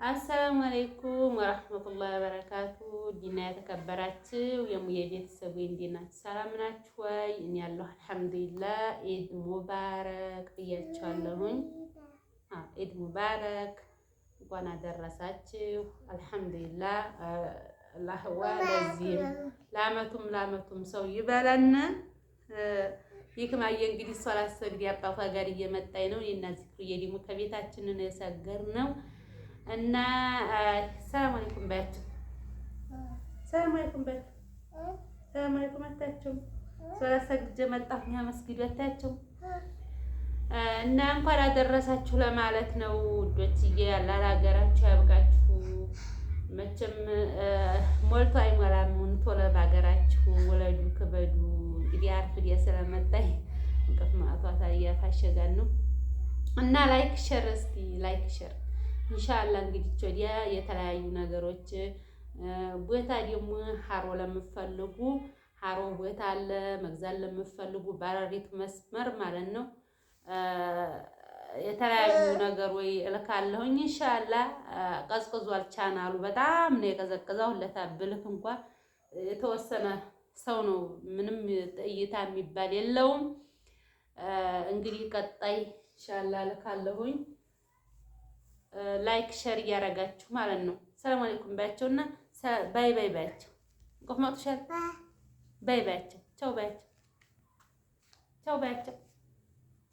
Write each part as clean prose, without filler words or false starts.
አሰላሙ አለይኩም ወራህመቱላሂ ወበረካቱ። ዲና የተከበራችሁ የሙዬ ቤተሰብ እንዴት ናችሁ? ሰላም ናችሁ ወይ? እኔ ያለሁ አልሐምዱሊላህ። ኢድ ሙባረክ ብያችኋለሁኝ። ኢድ ሙባረክ እንኳን አደረሳችሁ። አልሐምዱሊላህ አላህዋ ለዚህም ለአመቱም ሰው ይበለን። ይክማየ እንግዲህ ሶላት ሰግድ አባቷ ጋር እየመጣኝ ነው። እኔና ዚክሩዬ ደግሞ ከቤታችንን የሰገር ነው እና ሰላም አለይኩም ባያችሁ። ሰላም አለይኩም ባያችሁ። ሰላም አለይኩም አታችሁ። ሶላት ሰግጄ መጣሁ መስጊድ ወታችሁ እና እንኳን አደረሳችሁ ለማለት ነው ውዶችዬ። ያላላ ሀገራችሁ ያብቃችሁ። መቼም ሞልቶ አይሞላም። ቶሎ በሀገራችሁ ወለዱ ክበዱ። እንግዲህ አርፍድ ስለመጣኝ እንቅፍ ማቷታ እያታሸጋን ነው እና ላይክ ሸር እስቲ ላይክ ሸር ኢንሻአላህ። እንግዲህ ወዲያ የተለያዩ ነገሮች ቦታ ደግሞ ሀሮ ለምትፈልጉ ሀሮ ቦታ አለ መግዛት ለምትፈልጉ ባረሪት መስመር ማለት ነው። የተለያዩ ነገር ወይ እልካለሁኝ ኢንሻአላህ። ቀዝቅዟል ቻናሉ በጣም ነው የቀዘቀዘው። ለታብልክ እንኳን የተወሰነ ሰው ነው ምንም እይታ የሚባል የለውም። እንግዲህ ቀጣይ ኢንሻአላህ እልካለሁኝ። ላይክ ሸር እያደረጋችሁ ማለት ነው። ሰላም አለይኩም ባያቸውና ባይ ባይ ባያቸው። ቆፍማቱ ሸር ባይ ባያቸው። ቻው ባያቸው። ቻው ባያቸው።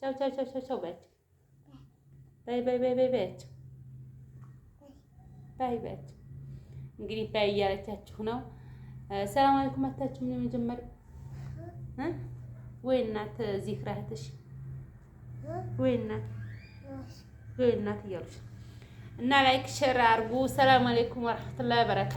ቻው ቻው ቻው ቻው ባያቸው። ባይ ባይ ባይ ባይ ባያቸው። ባይ ባያቸው። እንግዲህ ባይ እያለቻችሁ ነው። ሰላም አለይኩም አታችሁ። ምን መጀመሪያ ወይ እናት ዚክራህትሽ ወይ እናት እያሉሽ እና ላይክ ሸር አድርጉ። ሰላም አለይኩም ወራህመቱላሂ ወበረካቱ።